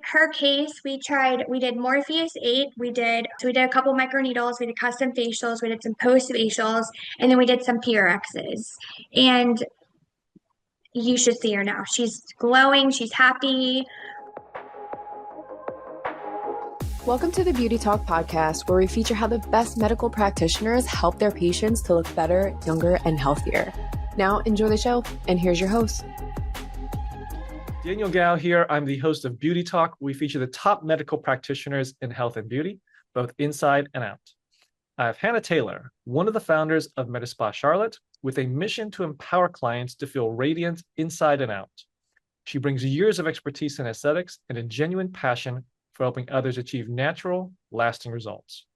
her case, we did Morpheus 8, we did a couple microneedles, we did custom facials, we did some post facials, and then we did some PRXs. And you should see her now. She's glowing, she's happy. Welcome to the Beauty Talk podcast, where we feature how the best medical practitioners help their patients to look better, younger, and healthier. Now, enjoy the show, and here's your host. Daniel Gao here. I'm the host of Beauty Talk. We feature the top medical practitioners in health and beauty, both inside and out. I have Hannah Taylor, one of the founders of MediSpa Charlotte, with a mission to empower clients to feel radiant inside and out. She brings years of expertise in aesthetics and a genuine passion for helping others achieve natural, lasting results.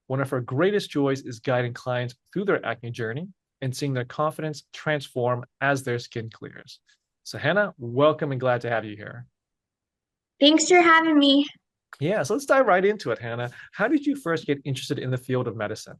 One of her greatest joys is guiding clients through their acne journey and seeing their confidence transform as their skin clears. So Hannah, welcome and glad to have you here. Thanks for having me. Yeah, so let's dive right into it, Hannah. How did you first get interested in the field of medicine?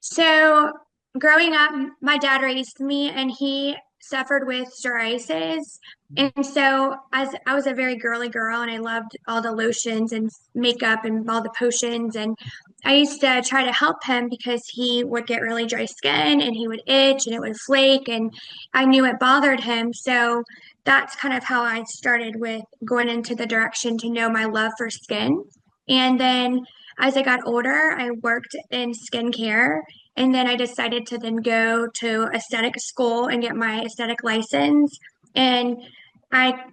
So, growing up, my dad raised me and he suffered with psoriasis. And so, as I was a very girly girl and I loved all the lotions and makeup and all the potions, and I used to try to help him because he would get really dry skin and he would itch and it would flake, and I knew it bothered him. So, that's kind of how I started with going into the direction to know my love for skin. And then as I got older, I worked in skincare, and then I decided to then go to aesthetic school and get my aesthetic license. And I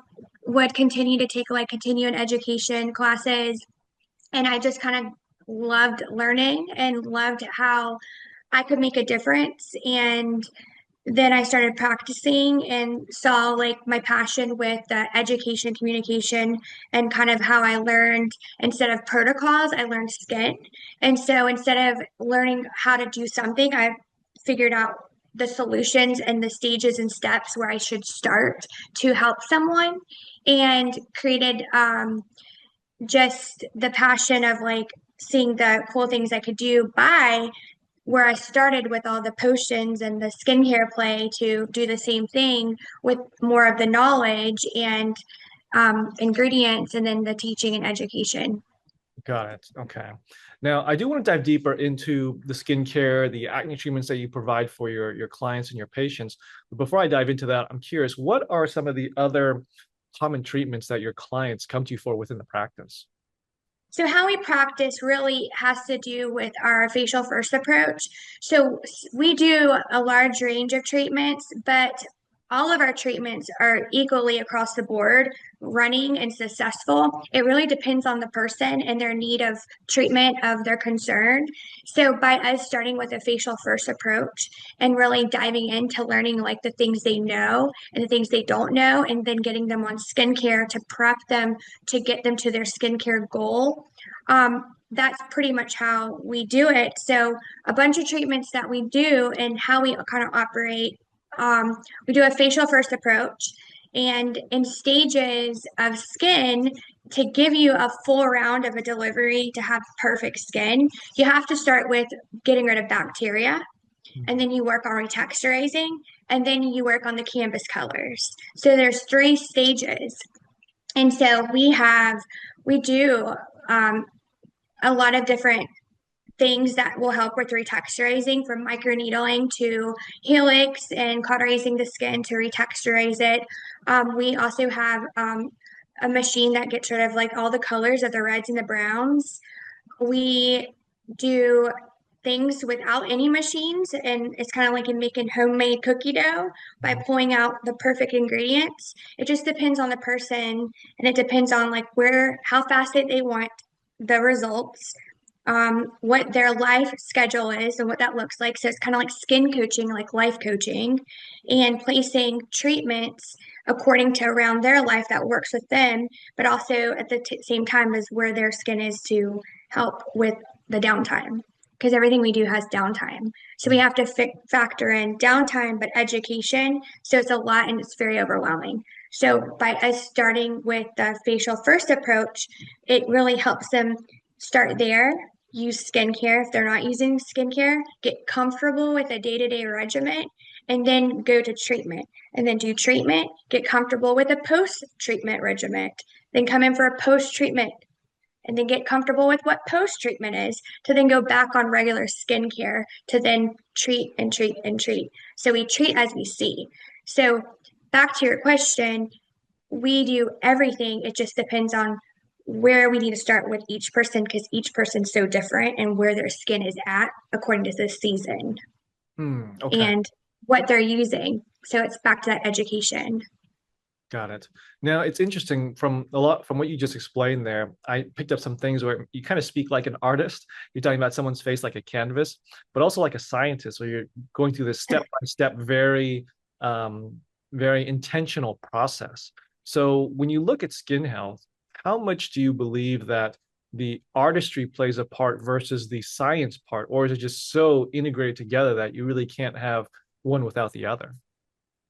would continue to take like continuing education classes. And I just kind of loved learning and loved how I could make a difference. And then I started practicing and saw like my passion with the education, communication, and kind of how I learned instead of protocols, I learned skin. And so instead of learning how to do something, I figured out the solutions and the stages and steps where I should start to help someone, and created just the passion of like seeing the cool things I could do by where I started with all the potions and the skincare play to do the same thing with more of the knowledge and ingredients, and then the teaching and education. Got it. Okay. Now, I do want to dive deeper into the skincare, the acne treatments that you provide for your clients and your patients. But before I dive into that, I'm curious, what are some of the other common treatments that your clients come to you for within the practice? So how we practice really has to do with our facial first approach. So we do a large range of treatments, but all of our treatments are equally across the board running and successful. It really depends on the person and their need of treatment of their concern. So by us starting with a facial first approach and really diving into learning like the things they know and the things they don't know, and then getting them on skincare to prep them to get them to their skincare goal. That's pretty much how we do it. So a bunch of treatments that we do and how we kind of operate. We do a facial first approach, and in stages of skin, to give you a full round of a delivery to have perfect skin, you have to start with getting rid of bacteria, and then you work on retexturizing, and then you work on the canvas colors. So there's 3 stages. And so we do a lot of different things that will help with retexturizing, from microneedling to helix and cauterizing the skin to retexturize it. We also have a machine that gets rid of like all the colors of the reds and the browns. We do things without any machines, and it's kind of like in making homemade cookie dough by pulling out the perfect ingredients. It just depends on the person, and it depends on like how fast they want the results, what their life schedule is and what that looks like. So it's kind of like skin coaching, like life coaching, and placing treatments according to around their life that works with them, but also at the same time as where their skin is to help with the downtime. Because everything we do has downtime. So we have to factor in downtime, but education. So it's a lot and it's very overwhelming. So by us starting with the facial first approach, it really helps them start there, use skincare if they're not using skincare, get comfortable with a day-to-day regimen, and then go to treatment. And then do treatment, get comfortable with a post-treatment regimen, then come in for a post-treatment, and then get comfortable with what post-treatment is, to then go back on regular skincare, to then treat and treat and treat. So we treat as we see. So back to your question, we do everything. It just depends on where we need to start with each person, because each person's so different and where their skin is at according to the season Okay. and what they're using. So it's back to that education. Got it. Now it's interesting from what you just explained there. I picked up some things where you kind of speak like an artist. You're talking about someone's face like a canvas, but also like a scientist. So you're going through this step by step, very, very intentional process. So when you look at skin health, how much do you believe that the artistry plays a part versus the science part, or is it just so integrated together that you really can't have one without the other?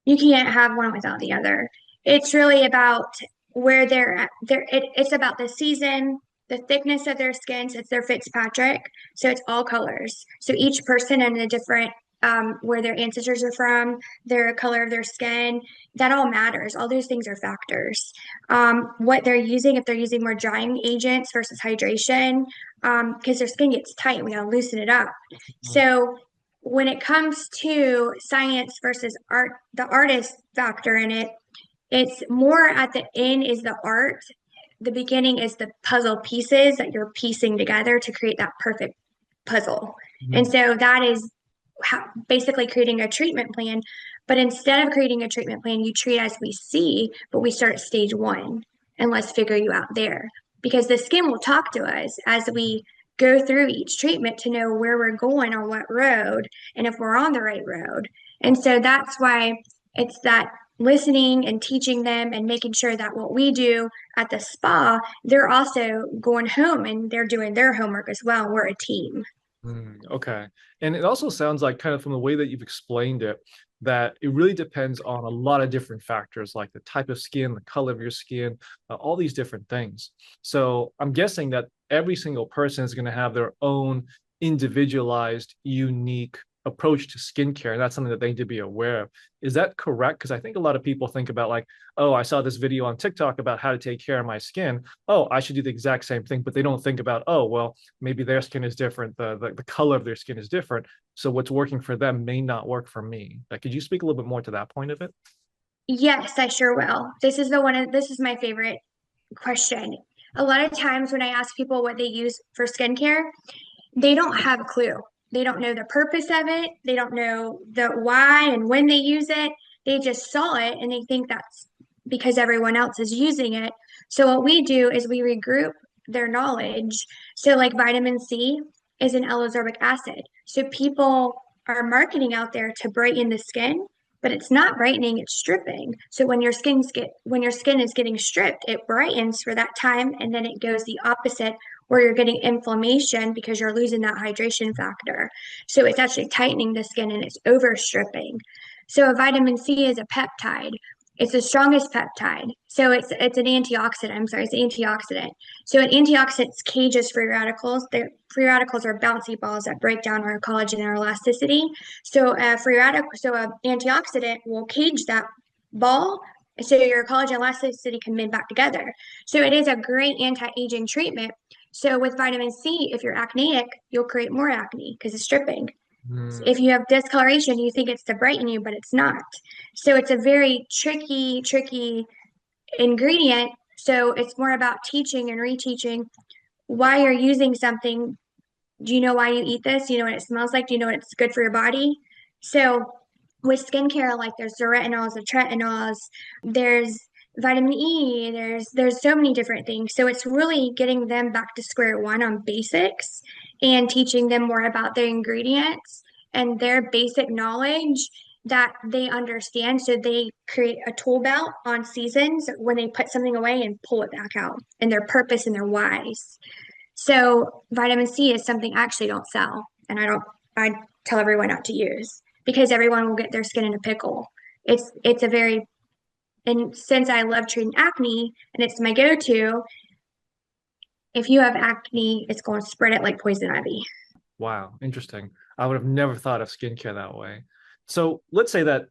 You can't have one without the other. It's really about where they're at. It's about the season, the thickness of their skin. So it's their Fitzpatrick. So it's all colors. So each person and the different where their ancestors are from, their color of their skin, that all matters. All those things are factors. What they're using, if they're using more drying agents versus hydration, because their skin gets tight, we gotta loosen it up. So when it comes to science versus art, the artist factor in it, it's more at the end is the art. The beginning is the puzzle pieces that you're piecing together to create that perfect puzzle. And so that is basically creating a treatment plan. But instead of creating a treatment plan, you treat as we see, but we start at stage one and let's figure you out there. Because the skin will talk to us as we go through each treatment to know where we're going on what road and if we're on the right road. And so that's why it's that listening and teaching them and making sure that what we do at the spa, they're also going home and they're doing their homework as well. We're a team. Okay. And it also sounds like, kind of from the way that you've explained it, that it really depends on a lot of different factors, like the type of skin, the color of your skin, all these different things. So I'm guessing that every single person is going to have their own individualized, unique approach to skincare. And that's something that they need to be aware of. Is that correct? Because I think a lot of people think about like, oh, I saw this video on TikTok about how to take care of my skin. Oh, I should do the exact same thing. But they don't think about, oh, well, maybe their skin is different. The color of their skin is different. So what's working for them may not work for me. Like, could you speak a little bit more to that point of it? Yes, I sure will. This is my favorite question. A lot of times when I ask people what they use for skincare, they don't have a clue. They don't know the purpose of it. They don't know the why and when they use it. They just saw it and they think that's because everyone else is using it. So what we do is we regroup their knowledge. So like vitamin C is an L-ascorbic acid. So people are marketing out there to brighten the skin, but it's not brightening, it's stripping. So when your skin is getting stripped, it brightens for that time and then it goes the opposite where you're getting inflammation because you're losing that hydration factor. So it's actually tightening the skin and it's over stripping. So a vitamin C is a peptide. It's the strongest peptide. So it's an antioxidant. I'm sorry, it's an antioxidant. So an antioxidant cages free radicals. The free radicals are bouncy balls that break down our collagen and our elasticity. So a an antioxidant will cage that ball so your collagen and elasticity can mend back together. So it is a great anti-aging treatment. So with vitamin C, if you're acneic, you'll create more acne because it's stripping. If you have discoloration, you think it's to brighten you, but it's not. So it's a very tricky ingredient. So it's more about teaching and reteaching why you're using something. Do you know why you eat this? Do you know what it smells like? Do you know what it's good for your body? So with skincare, like there's the retinols, the tretinols, there's vitamin E, there's so many different things. So it's really getting them back to square one on basics and teaching them more about their ingredients and their basic knowledge that they understand. So they create a tool belt on seasons when they put something away and pull it back out and their purpose and their whys. So vitamin C is something I actually don't sell, and I tell everyone not to use because everyone will get their skin in a pickle. It's a very, and since I love treating acne and it's my go-to, if you have acne, it's going to spread it like poison ivy. Wow, interesting. I would have never thought of skincare that way. So let's say that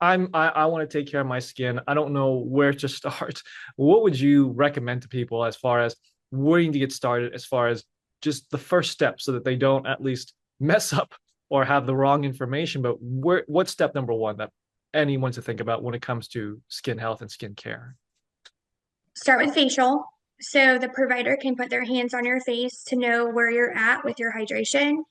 I want to take care of my skin. I don't know where to start. What would you recommend to people as far as where you need to get started, as far as just the first step so that they don't at least mess up or have the wrong information? But what's step number one that anyone to think about when it comes to skin health and skin care? Start with facial. So the provider can put their hands on your face to know where you're at with your hydration.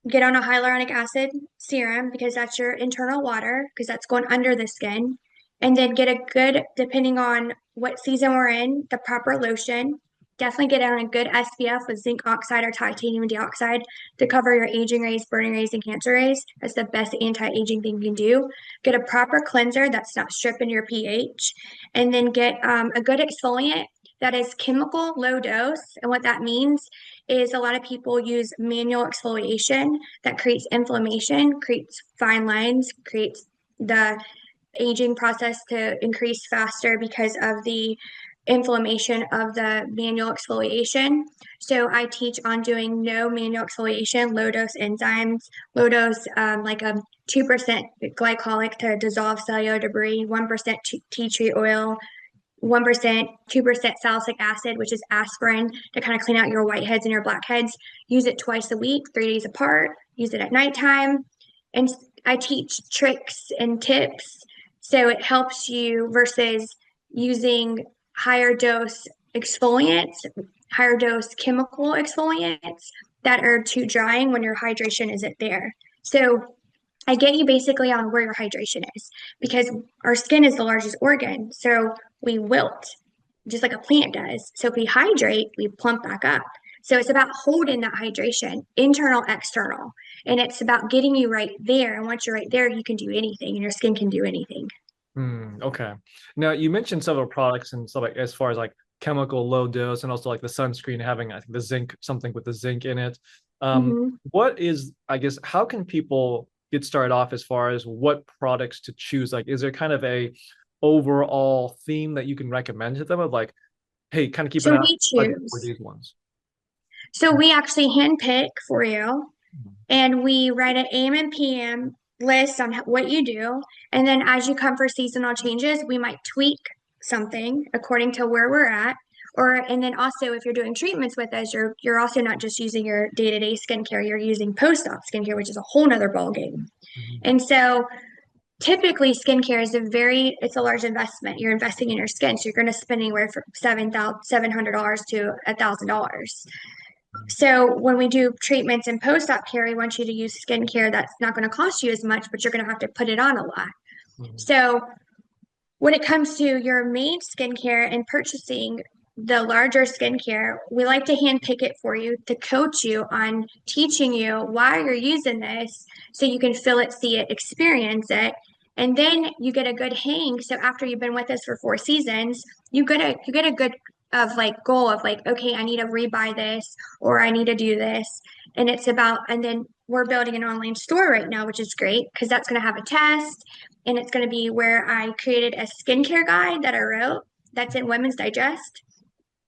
Get on a hyaluronic acid serum because that's your internal water, because that's going under the skin. And then get a good, depending on what season we're in, the proper lotion. Definitely get on a good SPF with zinc oxide or titanium dioxide to cover your aging rays, burning rays, and cancer rays. That's the best anti-aging thing you can do. Get a proper cleanser that's not stripping your pH. And then get a good exfoliant that is chemical low dose. And what that means is a lot of people use manual exfoliation that creates inflammation, creates fine lines, creates the aging process to increase faster because of the inflammation of the manual exfoliation. So I teach on doing no manual exfoliation, low dose enzymes, low dose like a 2% glycolic to dissolve cellular debris, 1% tea tree oil, 1%, 2% salicylic acid, which is aspirin, to kind of clean out your whiteheads and your blackheads. Use it twice a week, 3 days apart. Use it at nighttime. And I teach tricks and tips. So it helps you versus using higher dose exfoliants, higher dose chemical exfoliants that are too drying when your hydration isn't there. So I get you basically on where your hydration is because our skin is the largest organ. So we wilt just like a plant does. So if we hydrate, we plump back up. So it's about holding that hydration, internal, external. And it's about getting you right there. And once you're right there, you can do anything and your skin can do anything. Okay. Now you mentioned several products and stuff like as far as like chemical low dose and also like the sunscreen having I think the zinc something with the zinc in it. Mm-hmm. What is I guess how can people get started off as far as what products to choose? Like, is there kind of a overall theme that you can recommend to them of like, hey, kind of keep an So eye we for choose. these ones? So we actually handpick for you and we write an AM and PM list on what you do. And then as you come for seasonal changes, we might tweak something according to where we're at. Or and then also if you're doing treatments with us, you're also not just using your day-to-day skincare, you're using post-op skincare, which is a whole nother ballgame. Mhm. And so typically skincare is it's a large investment. You're investing in your skin. So you're going to spend anywhere from $700 to $1,000. So when we do treatments and post-op care, we want you to use skincare that's not going to cost you as much, but you're going to have to put it on a lot. Mhm. So when it comes to your main skincare and purchasing the larger skincare, we like to hand pick it for you to coach you on teaching you why you're using this so you can feel it, see it, experience it. And then you get a good hang. So after you've been with us for 4 seasons, you get a good of like goal of like, okay, I need to rebuy this or I need to do this. And then we're building an online store right now, which is great because that's going to have a test and it's going to be where I created a skincare guide that I wrote that's in Women's Digest.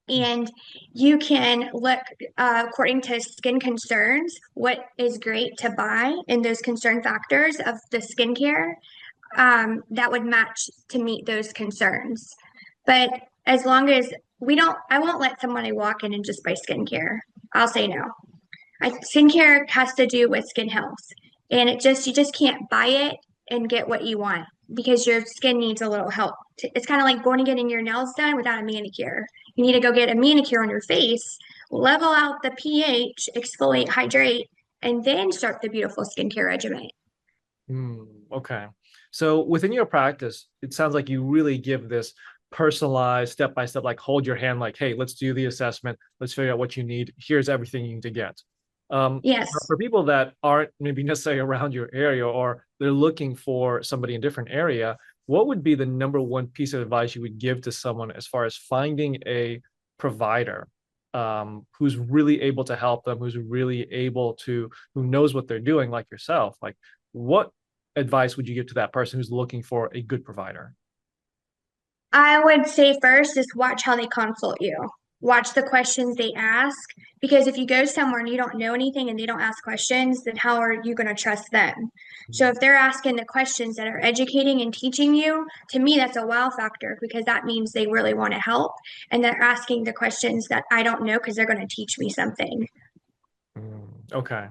And you can look according to skin concerns, what is great to buy and those concern factors of the skincare that would match to meet those concerns. But as long as I won't let somebody walk in and just buy skincare. I'll say no. Skincare has to do with skin health, and you just can't buy it and get what you want because your skin needs a little help. It's kind of like going and getting your nails done without a manicure. You need to go get a manicure on your face, level out the pH, exfoliate, hydrate, and then start the beautiful skincare regimen. Okay. So within your practice, it sounds like you really give this personalized step by step, like hold your hand, like, hey, let's do the assessment. Let's figure out what you need. Here's everything you need to get. Yes. For people that aren't maybe necessarily around your area or they're looking for somebody in a different area, what would be the number one piece of advice you would give to someone as far as finding a provider who's really able to help them, who knows what they're doing, like yourself? Like, what advice would you give to that person who's looking for a good provider? I would say first, just watch how they consult you. watch the questions they ask. Because if you go somewhere and you don't know anything and they don't ask questions, then how are you going to trust them? So if they're asking the questions that are educating and teaching you, to me, that's a wow factor because that means they really want to help. And they're asking the questions that I don't know because they're going to teach me something. Okay.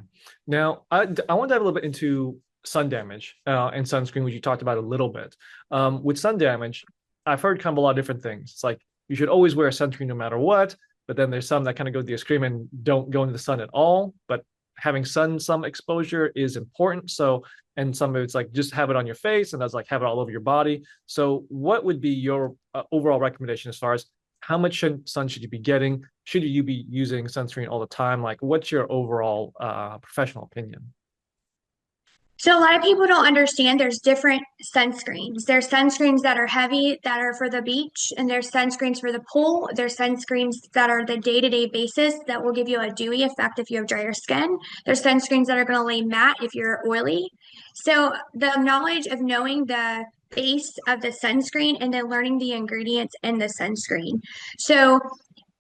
Now, I want to dive a little bit into sun damage and sunscreen, which you talked about a little bit. With sun damage, I've heard kind of a lot of different things. It's like you should always wear a sunscreen no matter what, but then there's some that kind of go the extreme and don't go into the sun at all. But having some exposure is important. So, and some of it's like just have it on your face, and that's like have it all over your body. So, what would be your overall recommendation as far as how much sun should you be getting? Should you be using sunscreen all the time? Like, what's your overall professional opinion? So a lot of people don't understand there's different sunscreens. There's sunscreens that are heavy that are for the beach, and there's sunscreens for the pool. There's sunscreens that are the day-to-day basis that will give you a dewy effect if you have drier skin. There's sunscreens that are going to lay matte if you're oily. So the knowledge of knowing the base of the sunscreen and then learning the ingredients in the sunscreen. So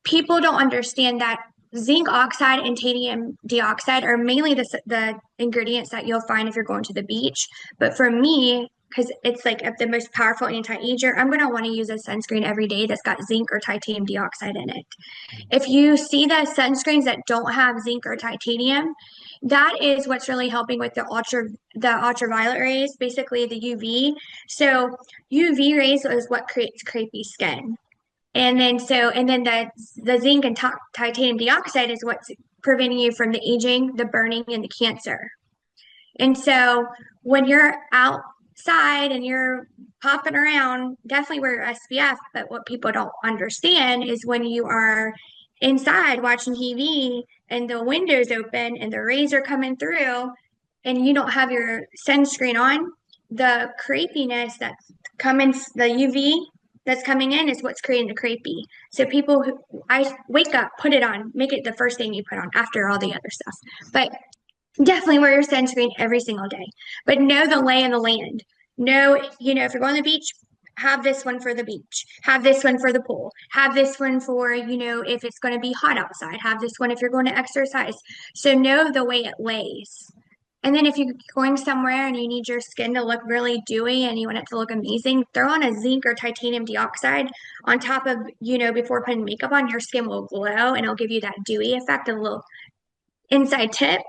people don't understand that zinc oxide and titanium dioxide are mainly the ingredients that you'll find if you're going to the beach. But for me, because it's like the most powerful anti-ager, I'm going to want to use a sunscreen every day that's got zinc or titanium dioxide in it. If you see the sunscreens that don't have zinc or titanium, that is what's really helping with the ultraviolet rays, basically the UV. So UV rays is what creates crepey skin. And then the zinc and titanium dioxide is what's preventing you from the aging, the burning, and the cancer. And so when you're outside and you're popping around, definitely wear your SPF. But what people don't understand is when you are inside watching TV and the window's open and the rays are coming through and you don't have your sunscreen on, the crepiness that's coming, the UV that's coming in is what's creating the crepey. So people who I wake up, put it on, make it the first thing you put on after all the other stuff. But definitely wear your sunscreen every single day. But know the lay of the land. Know, if you're going to the beach, have this one for the beach. Have this one for the pool. Have this one for, if it's going to be hot outside. Have this one if you're going to exercise. So know the way it lays. And then if you're going somewhere and you need your skin to look really dewy and you want it to look amazing, throw on a zinc or titanium dioxide on top of, before putting makeup on, your skin will glow and it'll give you that dewy effect, a little inside tip,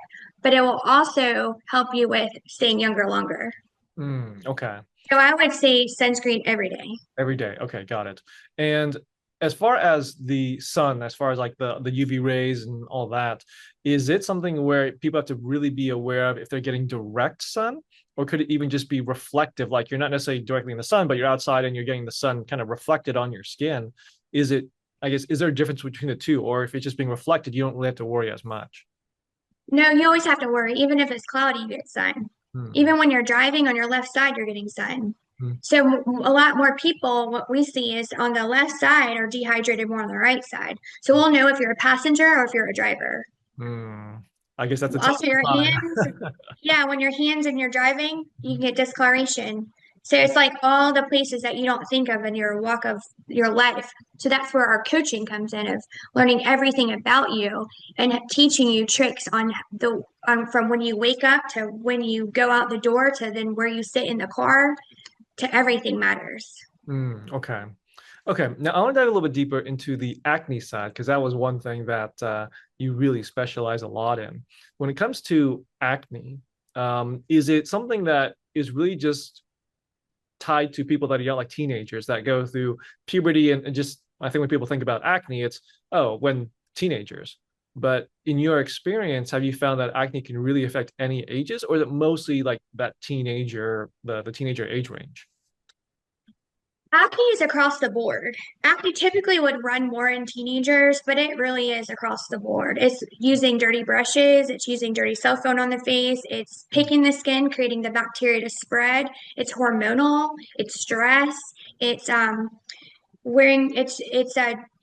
but it will also help you with staying younger longer. Okay. So I would say sunscreen every day. Every day. Okay, got it. And as far as the sun, as far as like the UV rays and all that, is it something where people have to really be aware of if they're getting direct sun, or could it even just be reflective? Like you're not necessarily directly in the sun, but you're outside and you're getting the sun kind of reflected on your skin. Is there a difference between the two? Or if it's just being reflected, you don't really have to worry as much? No, you always have to worry. Even if it's cloudy, you get sun. Even when you're driving on your left side, you're getting sun. So a lot more people, what we see is on the left side are dehydrated more on the right side. So we'll know if you're a passenger or if you're a driver. I guess that's a Also your hands. Yeah, when your hands and you're driving, you can get discoloration. So it's like all the places that you don't think of in your walk of your life. So that's where our coaching comes in, of learning everything about you and teaching you tricks on from when you wake up to when you go out the door to then where you sit in the car to everything matters. Okay. Okay. Now I want to dive a little bit deeper into the acne side, because that was one thing that you really specialize a lot in. When it comes to acne, is it something that is really just tied to people that are young, like teenagers that go through puberty and just, I think when people think about acne, it's, when teenagers. But in your experience, have you found that acne can really affect any ages, or is it mostly like that teenager, the teenager age range? Acne is across the board. Acne typically would run more in teenagers, but it really is across the board. It's using dirty brushes, it's using dirty cell phone on the face, it's picking the skin, creating the bacteria to spread. It's hormonal, it's stress, it's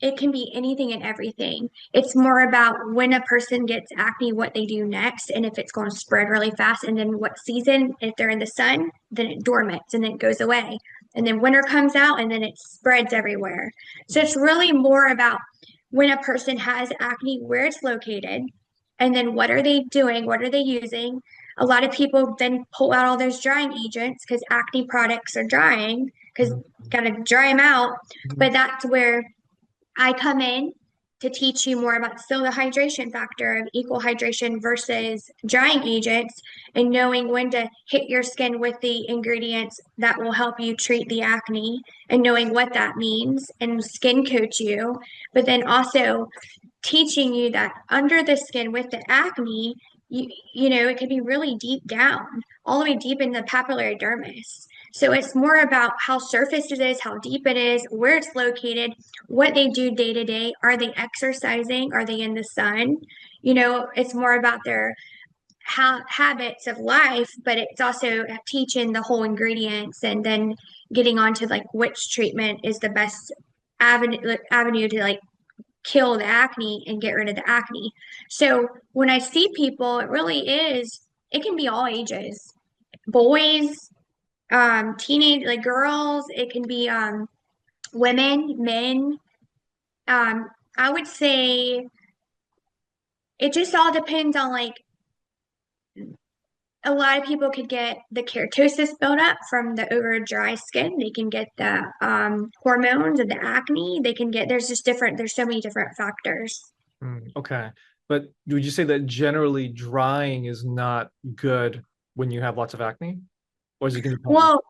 it can be anything and everything. It's more about when a person gets acne, what they do next, and if it's going to spread really fast, and then what season. If they're in the sun, then it dormants and then it goes away. And then winter comes out and then it spreads everywhere. So it's really more about when a person has acne, where it's located, and then what are they doing? What are they using? A lot of people then pull out all those drying agents because acne products are drying because got to dry them out. Mhm. But that's where I come in to teach you more about still the hydration factor of equal hydration versus drying agents and knowing when to hit your skin with the ingredients that will help you treat the acne and knowing what that means and skin coach you, but then also teaching you that under the skin with the acne, you know, it could be really deep down, all the way deep in the papillary dermis. So it's more about how surface it is, how deep it is, where it's located, what they do day to day. Are they exercising? Are they in the sun? You know, it's more about their habits of life, but it's also teaching the whole ingredients and then getting on to like which treatment is the best avenue to like kill the acne and get rid of the acne. So when I see people, it really is, it can be all ages, boys, teenage, like girls, it can be women, men. I would say it just all depends on like a lot of people could get the keratosis buildup from the over dry skin. They can get the hormones of the acne. They can get, there's just different, there's so many different factors. Okay. But would you say that generally drying is not good when you have lots of acne? Or is it going to be Well,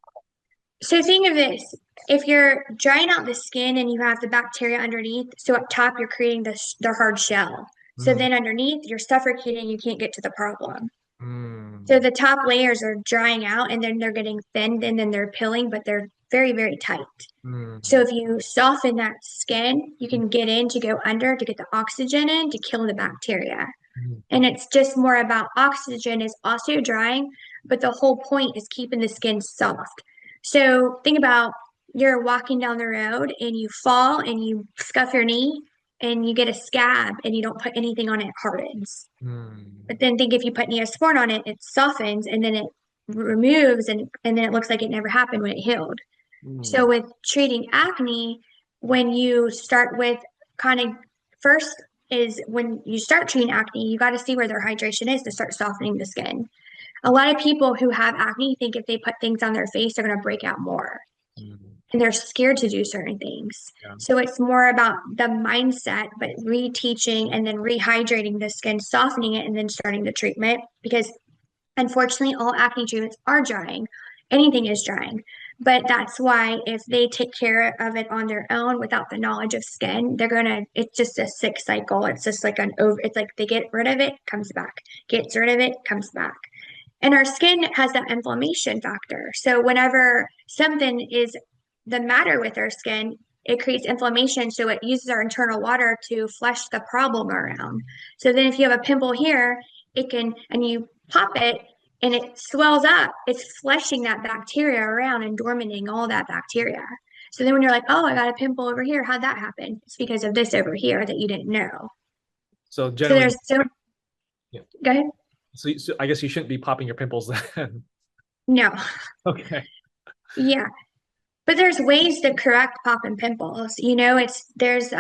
so think of this. If you're drying out the skin and you have the bacteria underneath, so up top you're creating the hard shell. So Mm, then underneath you're suffocating, you can't get to the problem. So mm, the top layers are drying out and then they're getting thinned and then they're peeling, but they're very, very tight. So mm, if you soften that skin, you can get in to go under to get the oxygen in to kill the bacteria. mm, And it's just more about oxygen is also drying, but the whole point is keeping the skin soft. So think about you're walking down the road and you fall and you scuff your knee and you get a scab and you don't put anything on it, it hardens. mm, But then think if you put Neosporin on it, it softens and then it removes and then it looks like it never happened when it healed. So mm, with treating acne, when you start with kind of first is when you start treating acne, you got to see where their hydration is to start softening the skin. A lot of people who have acne think if they put things on their face, they're going to break out more mm. and they're scared to do certain things. Yeah. So it's more about the mindset, but reteaching and then rehydrating the skin, softening it, and then starting the treatment because unfortunately, all acne treatments are drying. Anything is drying. But that's why if they take care of it on their own without the knowledge of skin, they're gonna, it's just a sick cycle. It's just like it's like they get rid of it, comes back, gets rid of it, comes back. And our skin has that inflammation factor. So whenever something is the matter with our skin, it creates inflammation. So it uses our internal water to flush the problem around. So then if you have a pimple here, it can, and you pop it and it swells up, it's flushing that bacteria around and dormanting all that bacteria. So then when you're like, oh, I got a pimple over here, how'd that happen? It's because of this over here that you didn't know. So So generally, there's so, yeah. go ahead. So I guess you shouldn't be popping your pimples then. No. Okay. Yeah. But there's ways to correct popping pimples. You know, there's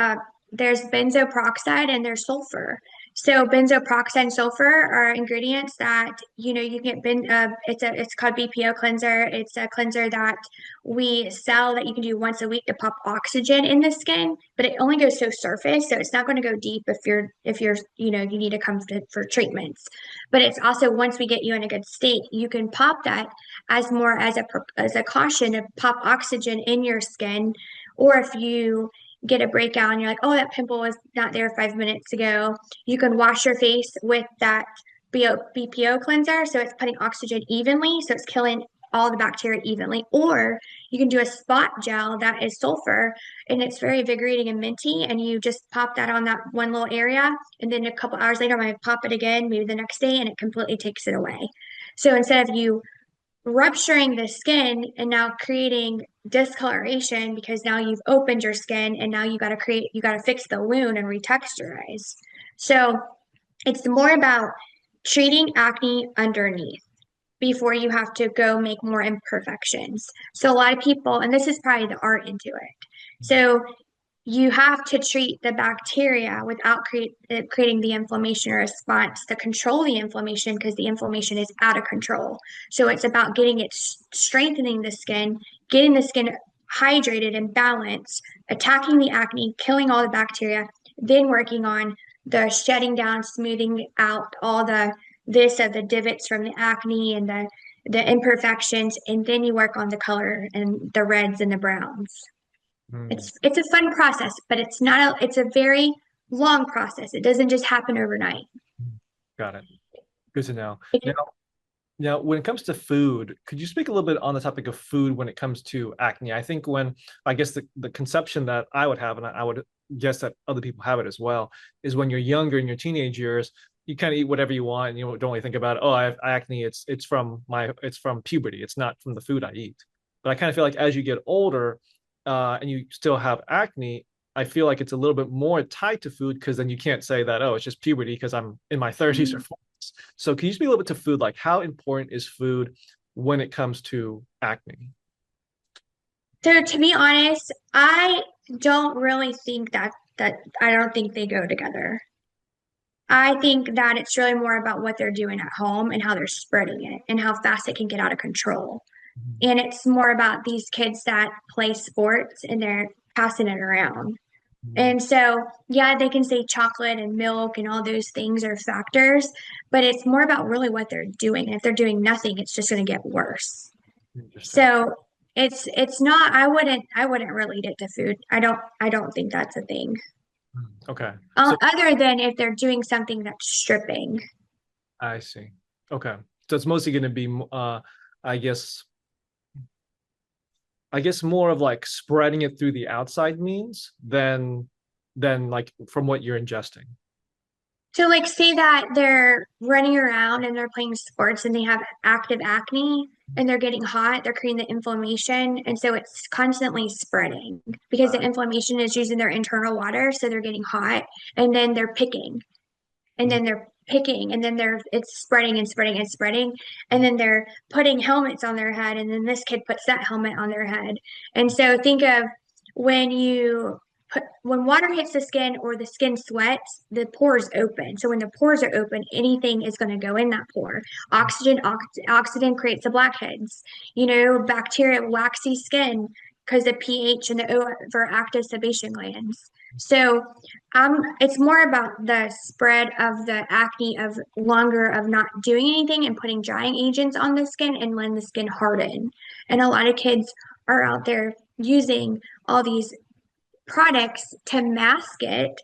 benzoyl peroxide and there's sulfur. So benzoyl peroxide and sulfur are ingredients that you know you can get. It's called BPO cleanser. It's a cleanser that we sell that you can do once a week to pop oxygen in the skin, but it only goes so surface, so it's not going to go deep if you're you know you need to come for treatments. But it's also once we get you in a good state, you can pop that as more as a caution to pop oxygen in your skin, or if you get a breakout and you're like, oh, that pimple was not there 5 minutes ago, you can wash your face with that BPO cleanser. So it's putting oxygen evenly, so it's killing all the bacteria evenly. Or you can do a spot gel that is sulfur and it's very invigorating and minty, and you just pop that on that one little area, and then a couple hours later, I might pop it again, maybe the next day, and it completely takes it away. So instead of you rupturing the skin and now creating discoloration because now you've opened your skin and now you got to fix the wound and retexturize. So it's more about treating acne underneath before you have to go make more imperfections. So a lot of people, and this is probably the art into it. So you have to treat the bacteria without creating the inflammation or response to control the inflammation because the inflammation is out of control. So it's about getting it strengthening the skin, getting the skin hydrated and balanced, attacking the acne, killing all the bacteria, then working on the shedding down, smoothing out all the divots from the acne and the imperfections, and then you work on the color and the reds and the browns. Mm, It's a fun process, but it's a very long process. It doesn't just happen overnight. got it. Good to know. Now, when it comes to food, could you speak a little bit on the topic of food when it comes to acne? I think I guess the conception that I would have, and I would guess that other people have it as well, is when you're younger in your teenage years, you kind of eat whatever you want and you don't really think about, oh, I have acne. It's from puberty. It's not from the food I eat. But I kind of feel like as you get older, and you still have acne, I feel like it's a little bit more tied to food because then you can't say that, oh, it's just puberty because I'm in my 30s or 40s. So can you speak a little bit to food? Like how important is food when it comes to acne? So to be honest, I don't really think that I don't think they go together. I think that it's really more about what they're doing at home and how they're spreading it and how fast it can get out of control. And it's more about these kids that play sports and they're passing it around. Mhm. And so, yeah, they can say chocolate and milk and all those things are factors, but it's more about really what they're doing. And if they're doing nothing, it's just going to get worse. Interesting. So it's not, I wouldn't relate it to food. I don't think that's a thing. Okay. So Other than if they're doing something that's stripping. I see. Okay. So it's mostly going to be, I guess, more of like spreading it through the outside means than like from what you're ingesting. So, like, say that they're running around and they're playing sports and they have active acne and they're getting hot, they're creating the inflammation. And so it's constantly spreading because the inflammation is using their internal water. So they're getting hot and then they're picking and then they're picking and then it's spreading and spreading and spreading. And then they're putting helmets on their head. And then this kid puts that helmet on their head. And so think of when you when water hits the skin or the skin sweats, the pores open. So when the pores are open, anything is going to go in that pore. Oxygen creates the blackheads. You know, bacteria, waxy skin because the pH and the overactive sebation glands. So it's more about the spread of the acne of longer of not doing anything and putting drying agents on the skin and letting the skin harden. And a lot of kids are out there using all these products to mask it,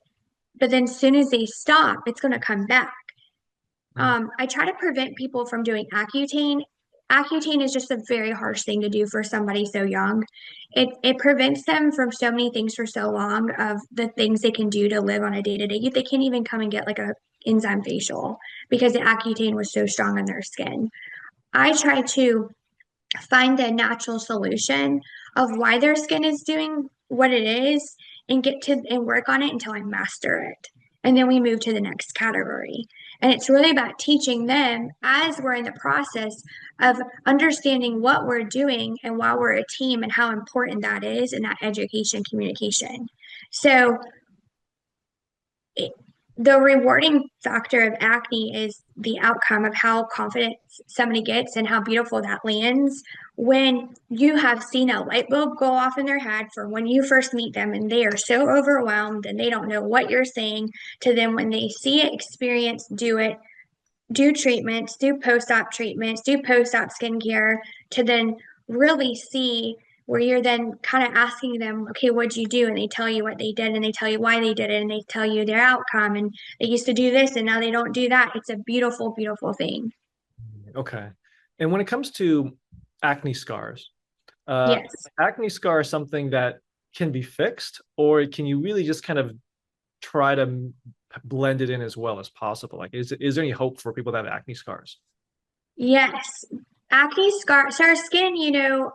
but then as soon as they stop, it's going to come back. Mm, I try to prevent people from doing Accutane. Accutane is just a very harsh thing to do for somebody so young. It prevents them from so many things for so long of the things they can do to live on a day to day. They can't even come and get like a enzyme facial because the Accutane was so strong on their skin. I try to find a natural solution of why their skin is doing what it is and get to and work on it until I master it. And then we move to the next category. And it's really about teaching them as we're in the process of understanding what we're doing and why we're a team and how important that is in that education communication. So it, the rewarding factor of acne is the outcome of how confident somebody gets and how beautiful that lands when you have seen a light bulb go off in their head for when you first meet them and they are so overwhelmed and they don't know what you're saying to them when they see it, experience, do it, do treatments, do post-op treatments, do post-op skincare to then really see where you're then kind of asking them, okay, what'd you do? And they tell you what they did and they tell you why they did it and they tell you their outcome and they used to do this and now they don't do that. It's a beautiful, beautiful thing. okay. And when it comes to acne scars, uh, Yes. acne scar is something that can be fixed, or can you really just kind of try to blend it in as well as possible? Like, is there any hope for people that have acne scars? Yes. Acne scar. So our skin,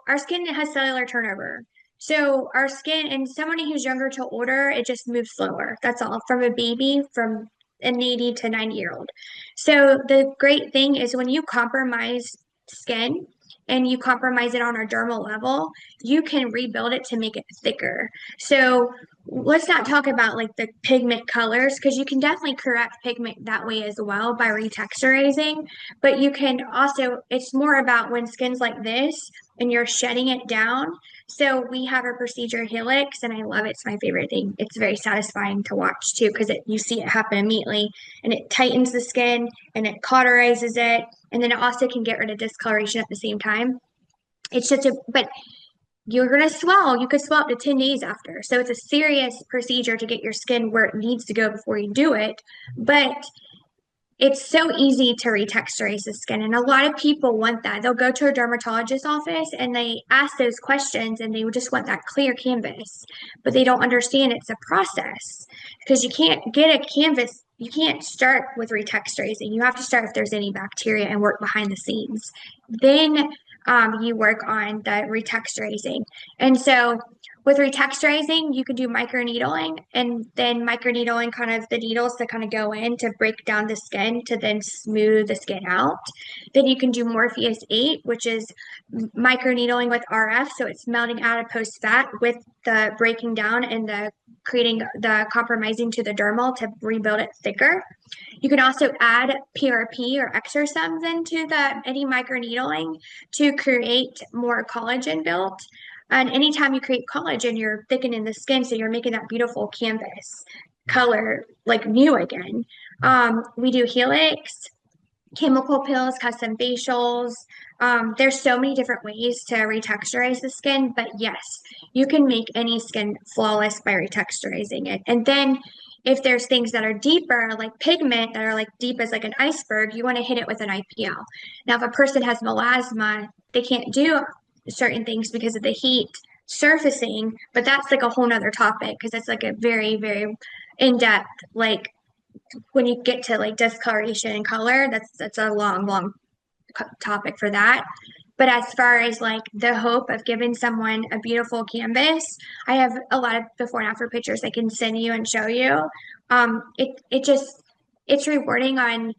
our skin has cellular turnover. So our skin, and somebody who's younger to older, it just moves slower. That's all. From a baby, from an 80 to 90-year-old. So the great thing is when you compromise skin, and you compromise it on a dermal level, you can rebuild it to make it thicker. So let's not talk about like the pigment colors, because you can definitely correct pigment that way as well by retexturizing. But you can also, it's more about when skin's like this and you're shedding it down. So we have a procedure Helix, and I love it. It's my favorite thing. It's very satisfying to watch too, because you see it happen immediately, and it tightens the skin and it cauterizes it, and then it also can get rid of discoloration at the same time. It's just but you're going to swell. You could swell up to 10 days after. So it's a serious procedure to get your skin where it needs to go before you do it. But it's so easy to retexturize the skin. And a lot of people want that. They'll go to a dermatologist's office and they ask those questions and they just want that clear canvas. But they don't understand it's a process, because you can't get a canvas. You can't start with retexturizing. You have to start if there's any bacteria and work behind the scenes. Then you work on the retexturizing. And so with retexturizing, you can do microneedling, and then microneedling kind of the needles to kind of go in to break down the skin to then smooth the skin out. Then you can do Morpheus 8, which is microneedling with RF. So it's melting adipose fat with the breaking down and the creating the compromising to the dermal to rebuild it thicker. You can also add PRP or exosomes into any microneedling to create more collagen built. And anytime you create collagen, you're thickening the skin, so you're making that beautiful canvas color like new again. We do Helix, chemical peels, custom facials. There's so many different ways to retexturize the skin, but yes, you can make any skin flawless by retexturizing it. And then if there's things that are deeper, like pigment, that are like deep as like an iceberg, you want to hit it with an IPL. Now, if a person has melasma, they can't do certain things because of the heat surfacing, but that's like a whole nother topic, because it's like a very, very in-depth, like when you get to like discoloration and color, that's a long topic for that. But as far as like the hope of giving someone a beautiful canvas, I have a lot of before and after pictures I can send you and show you. It's rewarding on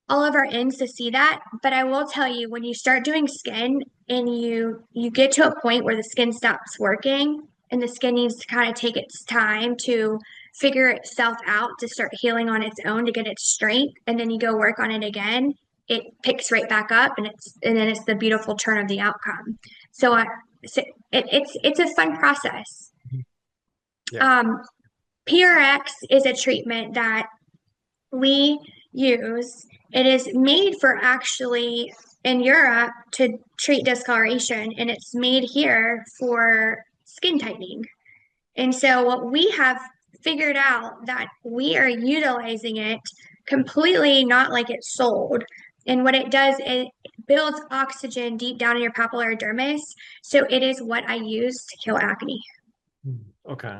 all of our ends to see that. But I will tell you, when you start doing skin and you get to a point where the skin stops working and the skin needs to kind of take its time to figure itself out, to start healing on its own, to get its strength, and then you go work on it again, it picks right back up, and then it's the beautiful turn of the outcome. So, it's a fun process. Yeah. PRX is a treatment that we use. It is made for actually in Europe to treat discoloration, and it's made here for skin tightening. And so what we have figured out that we are utilizing it completely not like it's sold. And what it does, it builds oxygen deep down in your papillary dermis. So it is what I use to kill acne. Okay.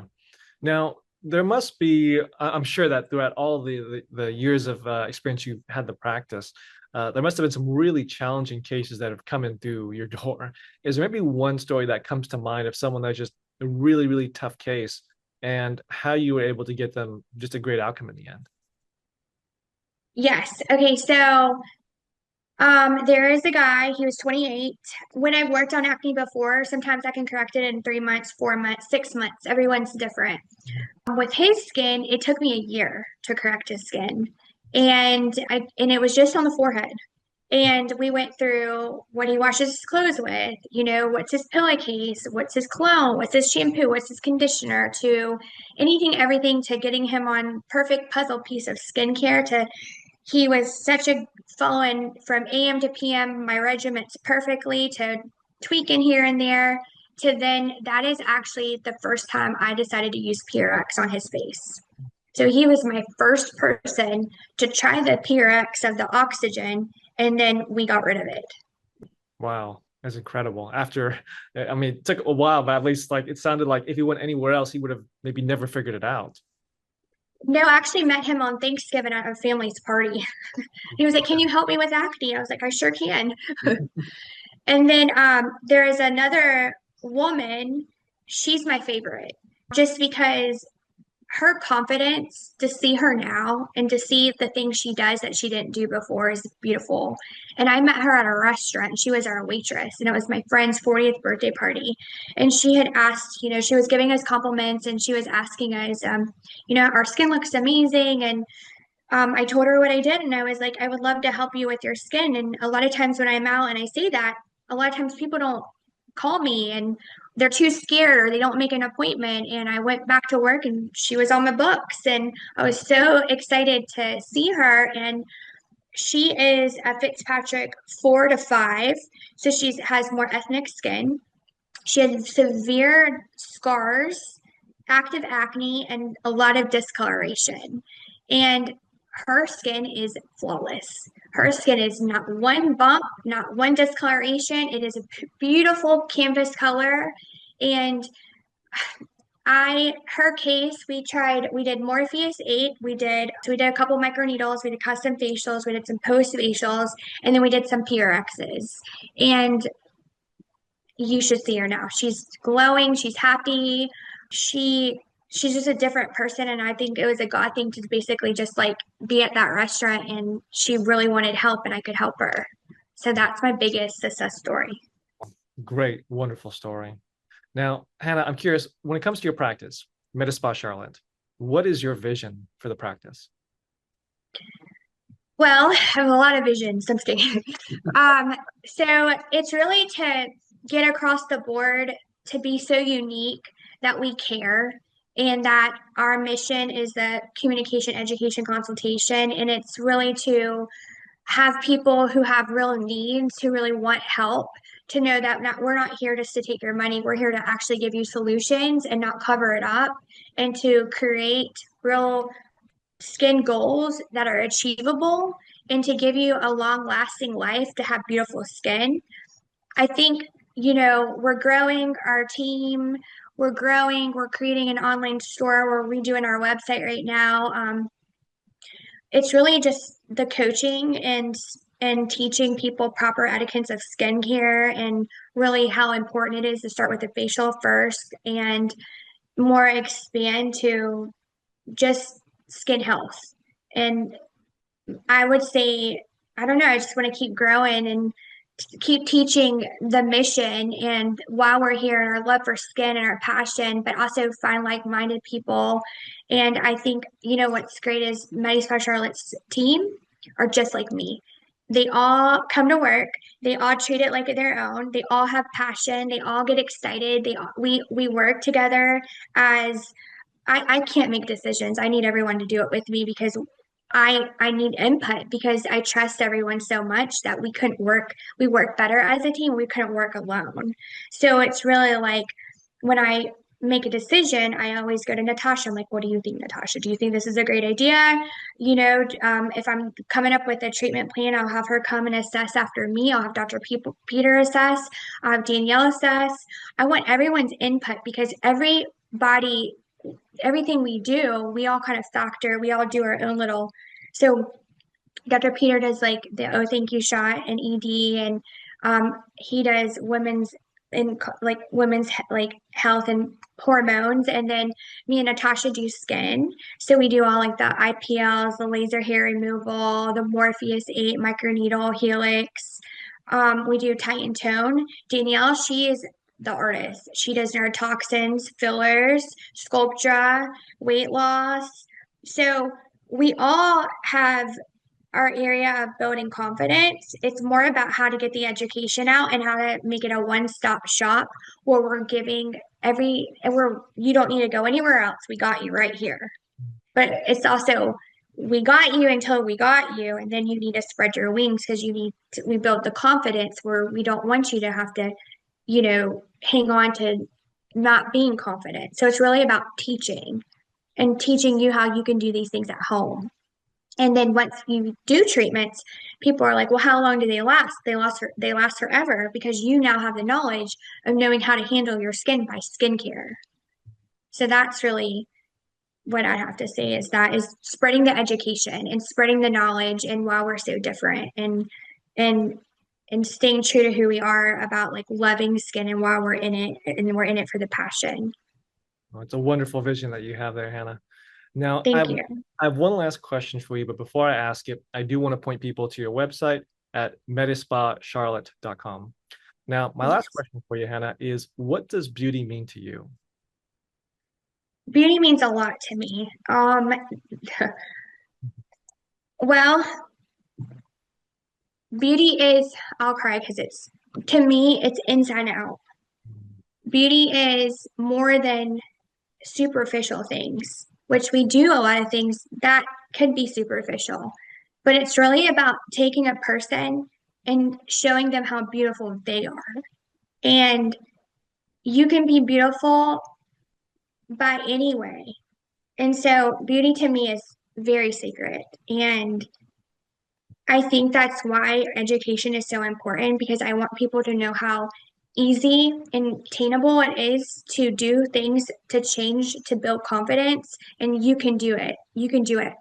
Now, there must be, I'm sure that throughout all the years of experience you've had the practice, there must have been some really challenging cases that have come in through your door. Is there maybe one story that comes to mind of someone that's just a really, really tough case, and how you were able to get them just a great outcome in the end? Yes. Okay. So there is a guy, he was 28. When I've worked on acne before, sometimes I can correct it in 3 months, 4 months, 6 months. Everyone's different. With his skin, it took me a year to correct his skin. And it was just on the forehead. And we went through what he washes his clothes with, what's his pillowcase, what's his cologne, what's his shampoo, what's his conditioner, to anything, everything, to getting him on perfect puzzle piece of skincare. To he was such a following from AM to PM, my regiments perfectly, to tweaking here and there, to then that is actually the first time I decided to use PRX on his face. So he was my first person to try the PRX of the oxygen, and then we got rid of it. Wow, that's incredible. After, I mean, it took a while, but at least like it sounded like if he went anywhere else, he would have maybe never figured it out. No, I actually met him on Thanksgiving at a family's party. He was like, "Can you help me with acne?" I was like, "I sure can." And then there is another woman. She's my favorite, just because her confidence, to see her now and to see the things she does that she didn't do before, is beautiful. And I met her at a restaurant. She was our waitress, and it was my friend's 40th birthday party. And she had asked, she was giving us compliments, and she was asking us, our skin looks amazing. And I told her what I did, and I was like, I would love to help you with your skin. And a lot of times when I'm out and I say that, a lot of times people don't call me, and they're too scared, or they don't make an appointment. And I went back to work, and she was on my books, and I was so excited to see her. And she is a Fitzpatrick 4 to 5, so she has more ethnic skin. She has severe scars, active acne, and a lot of discoloration. And her skin is flawless. Her skin is not one bump, not one discoloration. It is a beautiful canvas color. And her case, we did Morpheus 8, we did a couple microneedles, we did custom facials, we did some post facials, and then we did some PRXs. And you should see her now. She's glowing, she's happy. She's just a different person, and I think it was a God thing to basically just like be at that restaurant, and she really wanted help and I could help her. So that's my biggest success story. Great, wonderful story. Now, Hannah, I'm curious, when it comes to your practice, Medispa Charlotte, what is your vision for the practice? Well, I have a lot of visions. I'm just kidding. So it's really to get across the board, to be so unique that we care, and that our mission is the communication, education, consultation. And it's really to have people who have real needs, who really want help, to know that we're not here just to take your money. We're here to actually give you solutions and not cover it up, and to create real skin goals that are achievable, and to give you a long lasting life, to have beautiful skin. I think, we're growing our team. We're creating an online store. We're redoing our website right now. It's really just the coaching and teaching people proper etiquettes of skincare, and really how important it is to start with the facial first, and more expand to just skin health. And I would say, I don't know, I just want to keep growing and keep teaching the mission, and while we're here, and our love for skin and our passion, but also find like-minded people. And I think, what's great is Medispa Charlotte's team are just like me. They all come to work. They all treat it like their own. They all have passion. They all get excited. We work together as I can't make decisions. I need everyone to do it with me, because I need input, because I trust everyone so much that we work better as a team. We couldn't work alone. So it's really like, when I make a decision, I always go to Natasha. I'm like, what do you think, Natasha? Do you think this is a great idea? If I'm coming up with a treatment plan, I'll have her come and assess after me. I'll have Dr. Peter assess. I'll have Danielle assess. I want everyone's input, because everything we do, we all kind of factor, we all do our own little. So Dr. Peter does like the Oh Thank You shot and ED, and he does women's like health and hormones, and then me and Natasha do skin. So we do all like the IPLs, the laser hair removal, the Morpheus 8 microneedle helix. We do tighten tone. Danielle, she is the artist. She does neurotoxins, fillers, Sculptra, weight loss. So we all have our area of building confidence. It's more about how to get the education out, and how to make it a one-stop shop, where we're giving you don't need to go anywhere else. We got you right here. But it's also, we got you until we got you, and then you need to spread your wings, because we build the confidence, where we don't want you to have to, hang on to not being confident. So it's really about teaching, and teaching you how you can do these things at home. And then once you do treatments, people are like, well, how long do they last? They last forever, because you now have the knowledge of knowing how to handle your skin by skincare. So that's really what I have to say, is spreading the education and spreading the knowledge, and why we're so different, and staying true to who we are, about like loving skin, and why we're in it, and we're in it for the passion. Well, it's a wonderful vision that you have there, Hannah. Now, Thank you. I have one last question for you, but before I ask it, I do want to point people to your website at medispacharlotte.com. Now, my last question for you, Hannah, is what does beauty mean to you? Beauty means a lot to me. Well, beauty is, I'll cry because to me, it's inside out. Beauty is more than superficial things, which we do a lot of things that could be superficial, but it's really about taking a person and showing them how beautiful they are. And you can be beautiful by any way. And so beauty to me is very sacred. And I think that's why education is so important because I want people to know how easy and attainable it is to do things to change, to build confidence. And you can do it. You can do it.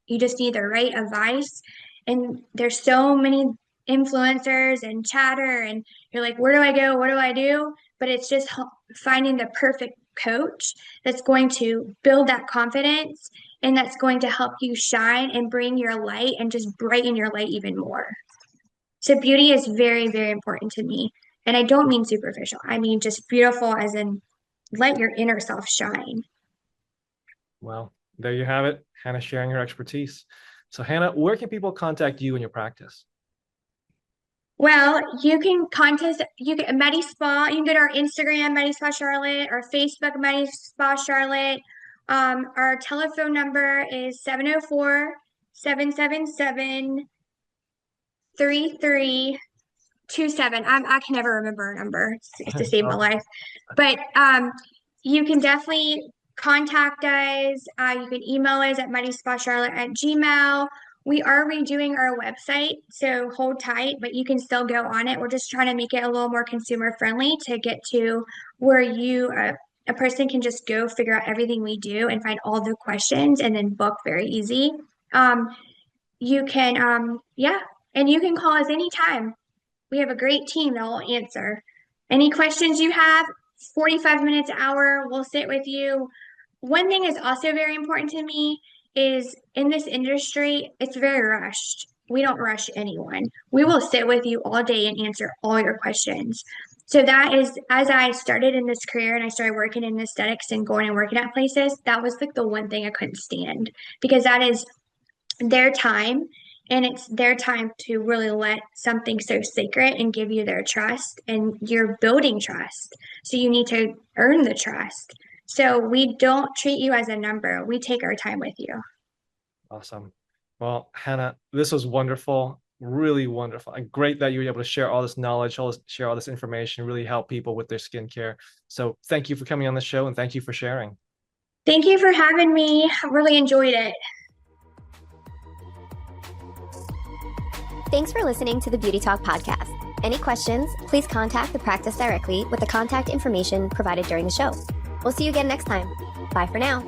You just need the right advice. And there's so many influencers and chatter, and you're like, where do I go? What do I do? But it's just finding the perfect coach that's going to build that confidence and that's going to help you shine and bring your light and just brighten your light even more. So beauty is very, very important to me. And I don't mean superficial. I mean just beautiful as in let your inner self shine. Well, there you have it. Hannah sharing her expertise. So Hannah, where can people contact you in your practice? Well, you can contact Medi Spa. You can go to our Instagram, Medi Spa Charlotte, or Facebook, Medi Spa Charlotte. Our telephone number is 704-777-3327. I can never remember our number. It's to save my life. But you can definitely contact us. You can email us at medispacharlotte@gmail.com. We are redoing our website, so hold tight, but you can still go on it. We're just trying to make it a little more consumer friendly to get to where a person can just go figure out everything we do and find all the questions and then book very easy. You can, and you can call us anytime. We have a great team that will answer. Any questions you have, 45 minutes, an hour, we'll sit with you. One thing is also very important to me is in this industry, it's very rushed. We don't rush anyone. We will sit with you all day and answer all your questions. So that is, as I started in this career and I started working in aesthetics and going and working at places, that was like the one thing I couldn't stand because that is their time and it's their time to really let something so sacred and give you their trust, and you're building trust. So you need to earn the trust. So we don't treat you as a number. We take our time with you. Awesome. Well, Hannah, this was wonderful, really wonderful. And great that you were able to share all this knowledge, share all this information, really help people with their skincare. So thank you for coming on the show and thank you for sharing. Thank you for having me. I really enjoyed it. Thanks for listening to the Beauty Talk podcast. Any questions, please contact the practice directly with the contact information provided during the show. We'll see you again next time. Bye for now.